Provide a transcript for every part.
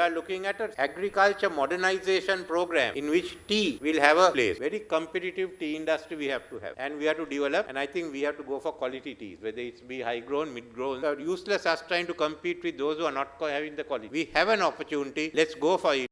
are looking at an agriculture modernization program in which tea will have a place. Very competitive tea industry we have to have. And we have to develop, and I think we have to go for quality teas, whether it's be high grown, mid grown. It's useless us trying to compete with those who are not having the quality. We have an opportunity, let's go for it.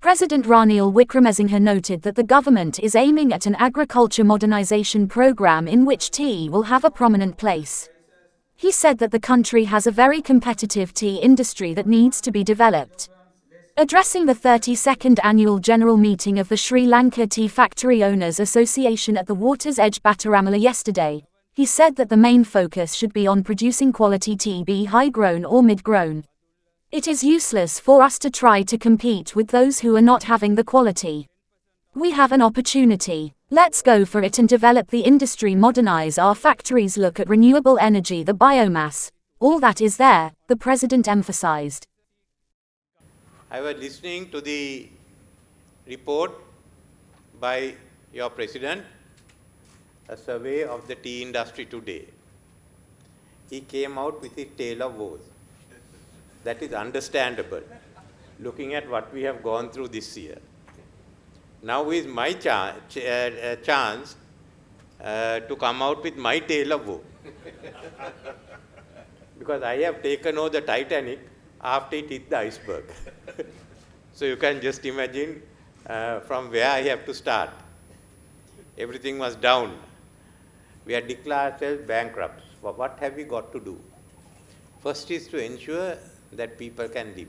President Ranil Wickremesinghe noted that the government is aiming at an agriculture modernization program in which tea will have a prominent place. He said that the country has a very competitive tea industry that needs to be developed. Addressing the 32nd annual general meeting of the Sri Lanka Tea Factory Owners Association at the Water's Edge Bataramala yesterday, he said that the main focus should be on producing quality tea, be high-grown or mid-grown. It is useless for us to try to compete with those who are not having the quality. We have an opportunity. Let's go for it and develop the industry, modernize our factories, look at renewable energy, the biomass. All that is there, the president emphasized. I was listening to the report by your president, a survey of the tea industry today. He came out with his tale of woes. That is understandable, looking at what we have gone through this year. Now is my chance to come out with my tale of woe. Because I have taken over the Titanic after it hit the iceberg. So you can just imagine from where I have to start. Everything was down. We had declared ourselves bankrupt. Well, what have we got to do? First is to ensure that people can live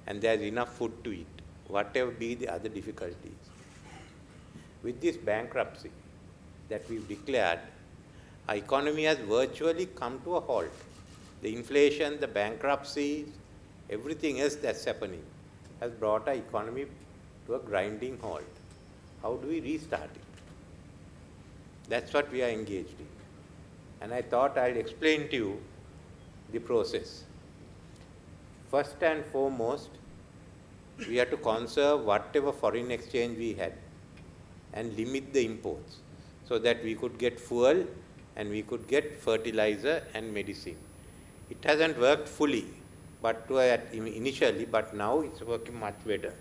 and there is enough food to eat, whatever be the other difficulties. With this bankruptcy that we've declared, our economy has virtually come to a halt. The inflation, the bankruptcies, everything else that's happening has brought our economy to a grinding halt. How do we restart it? That's what we are engaged in. And I thought I'll explain to you the process. First and foremost, we have to conserve whatever foreign exchange we had and limit the imports so that we could get fuel and we could get fertilizer and medicine. It hasn't worked fully but initially, but now it's working much better.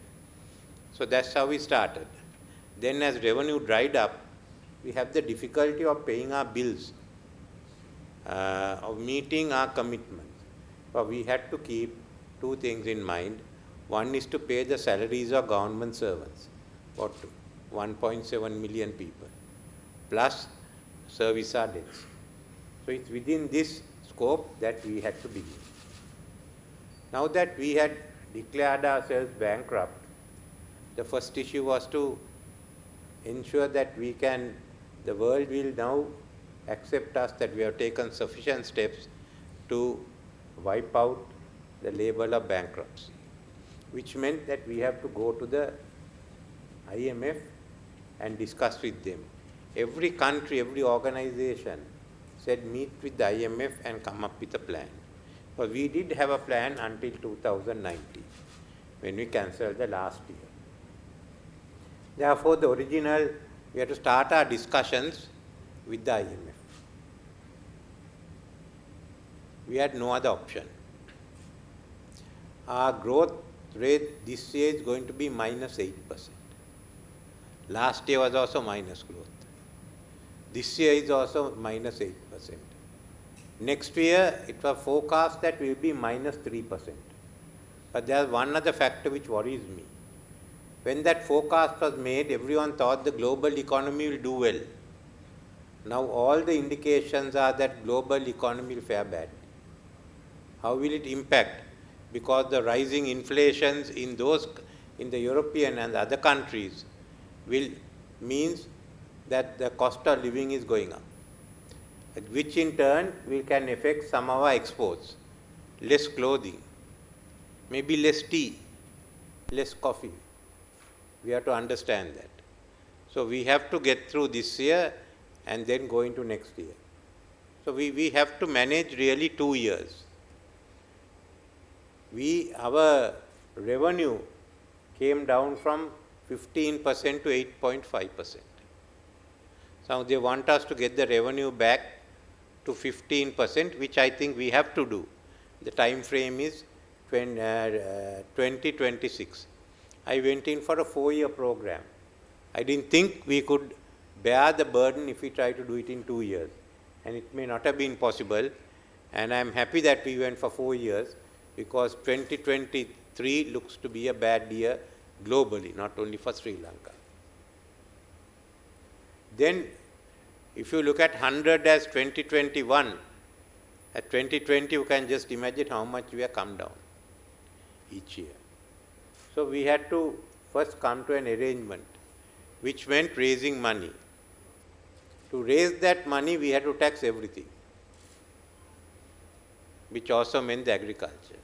So that's how we started. Then as revenue dried up, we have the difficulty of paying our bills, of meeting our commitments. But we had to keep two things in mind. One is to pay the salaries of government servants, about 1.7 million people, plus service our debts. So it's within this scope that we had to begin. Now that we had declared ourselves bankrupt, the first issue was to ensure that the world will now accept us, that we have taken sufficient steps to wipe out the label of bankruptcy, which meant that we have to go to the IMF and discuss with them. Every country, every organization said meet with the IMF and come up with a plan. But we did have a plan until 2019, when we cancelled the last year. Therefore, we had to start our discussions with the IMF. We had no other option. Our growth rate this year is going to be -8%. Last year was also minus growth. This year is also -8%. Next year, it was forecast that we will be -3%. But there is one other factor which worries me. When that forecast was made, everyone thought the global economy will do well. Now all the indications are that global economy will fare badly. How will it impact? Because the rising inflations in the European and the other countries means that the cost of living is going up, which in turn can affect some of our exports. Less clothing, maybe less tea, less coffee. We have to understand that. So we have to get through this year and then go into next year. So we have to manage really 2 years. our revenue came down from 15% to 8.5%. So they want us to get the revenue back to 15%, which I think we have to do. The time frame is 2026. I went in for a 4-year program. I didn't think we could bear the burden if we try to do it in 2 years. And it may not have been possible. And I'm happy that we went for 4 years, because 2023 looks to be a bad year globally, not only for Sri Lanka. Then, if you look at 100 as 2021, at 2020 you can just imagine how much we have come down each year. So we had to first come to an arrangement, which meant raising money. To raise that money, we had to tax everything, which also meant the agriculture.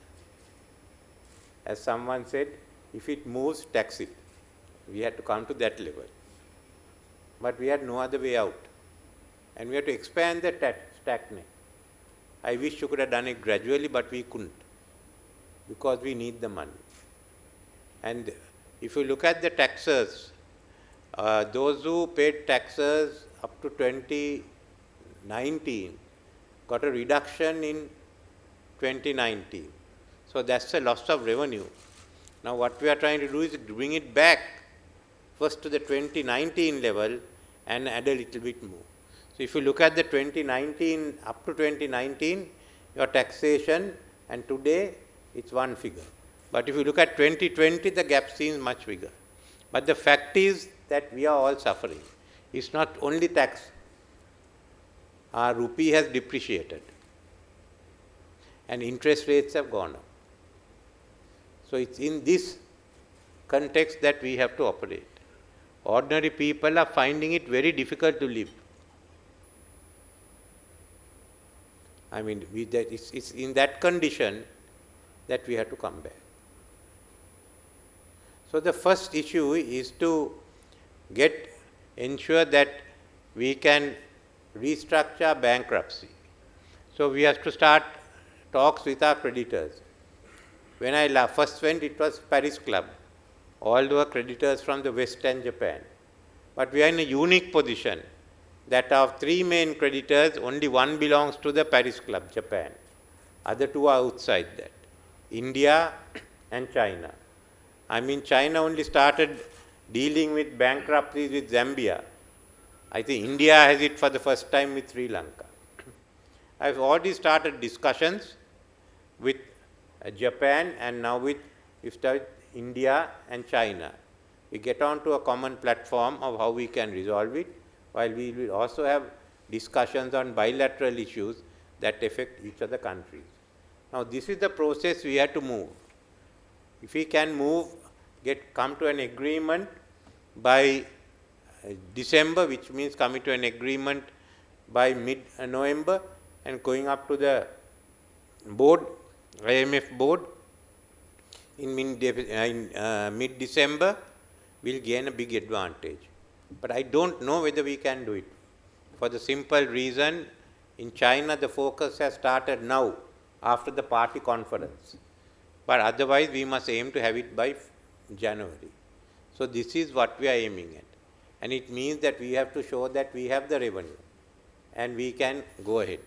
As someone said, if it moves, tax it. We had to come to that level. But we had no other way out. And we had to expand the tax net. I wish you could have done it gradually, but we couldn't, because we need the money. And if you look at the taxes, those who paid taxes up to 2019 got a reduction in 2019. So that's a loss of revenue. Now what we are trying to do is bring it back first to the 2019 level and add a little bit more. So if you look at the 2019, up to 2019, your taxation, and today it's one figure. But if you look at 2020, the gap seems much bigger. But the fact is that we are all suffering. It's not only tax. Our rupee has depreciated and interest rates have gone up. So it's in this context that we have to operate. Ordinary people are finding it very difficult to live. I mean, it's in that condition that we have to come back. So the first issue is to ensure that we can restructure bankruptcy. So we have to start talks with our creditors. When I first went, it was Paris Club. All were creditors from the West and Japan. But we are in a unique position that of 3 main creditors, only 1 belongs to the Paris Club, Japan. Other 2 are outside that, India and China. I mean, China only started dealing with bankruptcies with Zambia. I think India has it for the first time with Sri Lanka. I've already started discussions with Japan, and now with India and China. We get on to a common platform of how we can resolve it, while we will also have discussions on bilateral issues that affect each of the countries. Now, this is the process we have to move. If we can come to an agreement by December, which means coming to an agreement by mid-November and going up to the board, IMF board in mid-December, we'll gain a big advantage. But I don't know whether we can do it, for the simple reason, in China the focus has started now after the party conference. But otherwise we must aim to have it by January. So this is what we are aiming at. And it means that we have to show that we have the revenue and we can go ahead.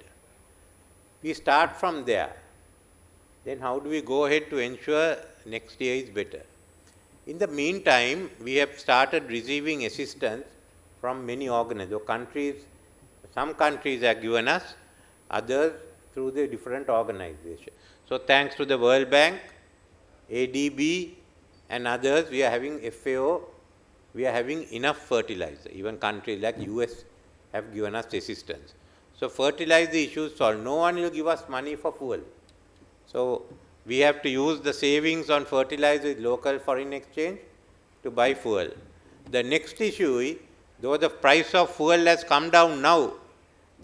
We start from there. Then how do we go ahead to ensure next year is better? In the meantime, we have started receiving assistance from many organizations. Some countries have given us, others through the different organizations. So thanks to the World Bank, ADB and others, we are having FAO, we are having enough fertilizer. Even countries like US have given us assistance. So fertilizer issues solved. No one will give us money for fuel. So we have to use the savings on fertilizer with local foreign exchange to buy fuel. The next issue is, though the price of fuel has come down now,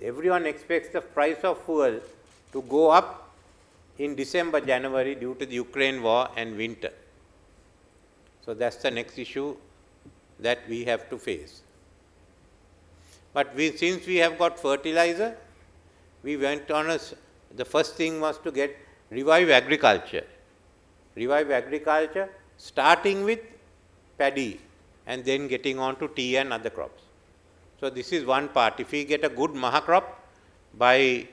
everyone expects the price of fuel to go up in December, January due to the Ukraine war and winter. So that's the next issue that we have to face. But since we have got fertilizer, we went on the first thing was to revive agriculture. revive agriculture, starting with paddy and then getting on to tea and other crops. So this is one part. If we get a good Maha crop by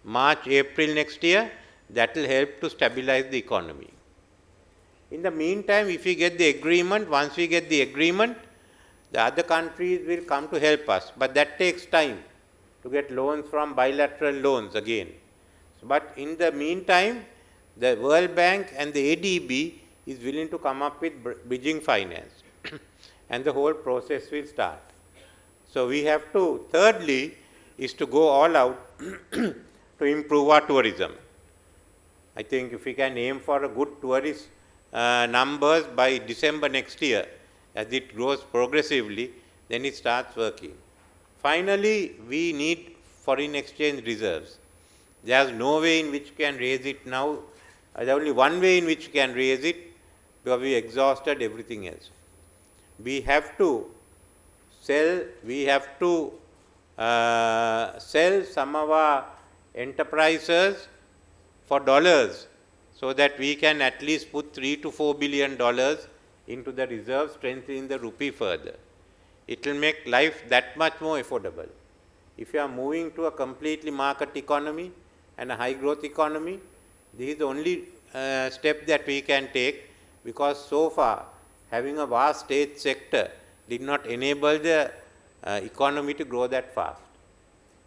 March, April next year, that will help to stabilize the economy. In the meantime, if we get the agreement, once we get the agreement, the other countries will come to help us. But that takes time to get loans from bilateral loans again. But in the meantime, the World Bank and the ADB is willing to come up with bridging finance. And the whole process will start. So we have to, thirdly, is to go all out to improve our tourism. I think if we can aim for a good tourist numbers by December next year, as it grows progressively, then it starts working. Finally, we need foreign exchange reserves. There is no way in which we can raise it now. There is only one way in which we can raise it, because we exhausted everything else. We have to sell, sell some of our enterprises for dollars, so that we can at least put $3 to $4 billion into the reserve, strengthening the rupee further. It will make life that much more affordable. If you are moving to a completely market economy and a high growth economy, this is the only step that we can take, because so far having a vast state sector did not enable the economy to grow that fast.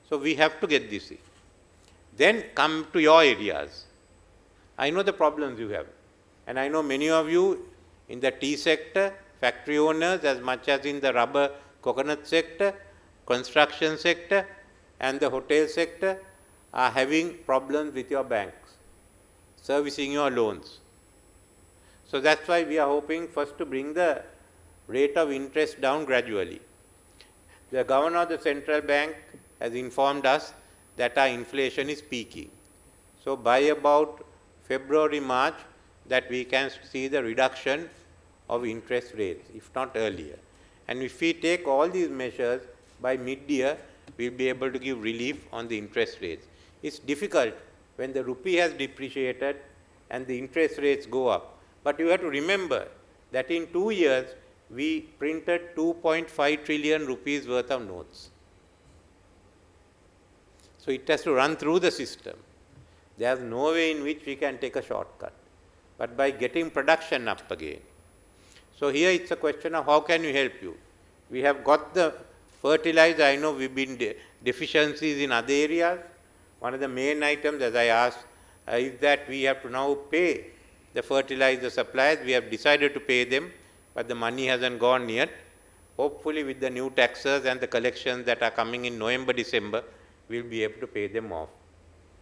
So we have to get this in. Then come to your areas. I know the problems you have, and I know many of you in the tea sector, factory owners, as much as in the rubber coconut sector, construction sector and the hotel sector, are having problems with your banks, servicing your loans. So that's why we are hoping first to bring the rate of interest down gradually. The governor of the central bank has informed us that our inflation is peaking. So by about February, March, that we can see the reduction of interest rates, if not earlier. And if we take all these measures, by mid-year, we'll be able to give relief on the interest rates. It's difficult when the rupee has depreciated and the interest rates go up. But you have to remember that in 2 years, we printed 2.5 trillion rupees worth of notes. So it has to run through the system. There's no way in which we can take a shortcut, but by getting production up again. So here it's a question of how can we help you. We have got the fertilizer. I know we've been deficiencies in other areas. One of the main items, as I asked, is that we have to now pay the fertilizer suppliers. We have decided to pay them, but the money hasn't gone yet. Hopefully with the new taxes and the collections that are coming in November, December, we'll be able to pay them off.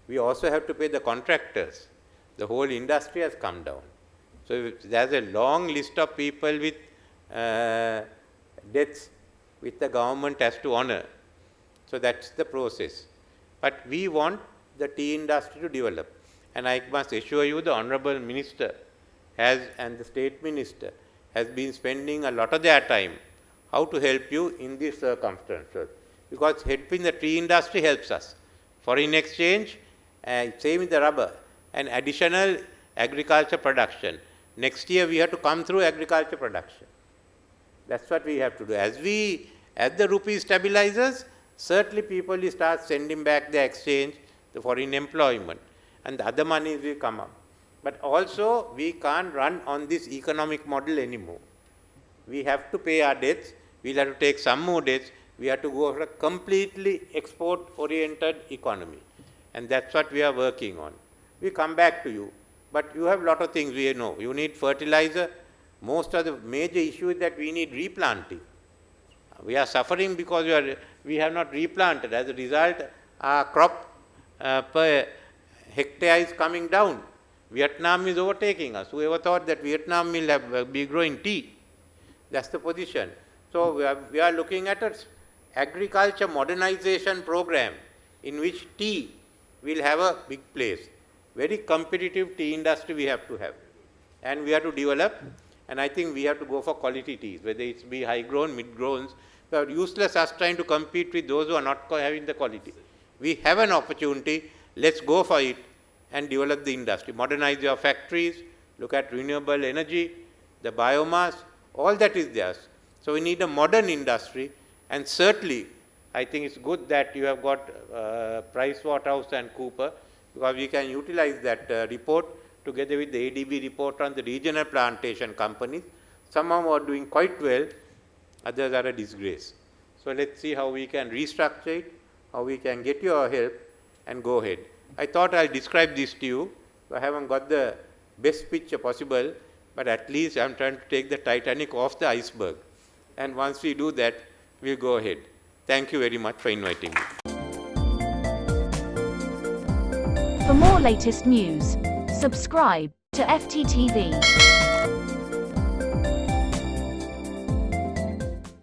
We also have to pay the contractors. The whole industry has come down. So there's a long list of people with debts which the government has to honor. So that's the process. But we want the tea industry to develop. And I must assure you, the Honorable Minister has, and the State Minister has been spending a lot of their time how to help you in these circumstances. Because helping the tea industry helps us. Foreign exchange, same with the rubber, and additional agriculture production. Next year we have to come through agriculture production. That's what we have to do. As the rupee stabilizes, certainly people will start sending back the exchange, the foreign employment, and the other monies will come up. But also, we can't run on this economic model anymore. We have to pay our debts. We'll have to take some more debts. We have to go for a completely export-oriented economy. And that's what we are working on. We come back to you. But you have a lot of things we know. You need fertilizer. Most of the major issue is that we need replanting. We are suffering because we have not replanted. As a result, our crop per hectare is coming down. Vietnam is overtaking us. Whoever thought that Vietnam will be growing tea? That's the position. So we are looking at an agriculture modernization program in which tea will have a big place. Very competitive tea industry we have to have. And we have to develop, and I think we have to go for quality teas, whether it's be high-grown, mid-growns. But useless us trying to compete with those who are not having the quality. We have an opportunity, let's go for it and develop the industry. Modernize your factories, look at renewable energy, the biomass, all that is there. So we need a modern industry, and certainly I think it's good that you have got Pricewaterhouse and Cooper, because we can utilize that report together with the ADB report on the regional plantation companies. Some of them are doing quite well, others are a disgrace. So let's see how we can restructure it, how we can get your help and go ahead. I thought I'll describe this to you. I haven't got the best picture possible, but at least I'm trying to take the Titanic off the iceberg. And once we do that, we'll go ahead. Thank you very much for inviting me. For more latest news, subscribe to FTTV.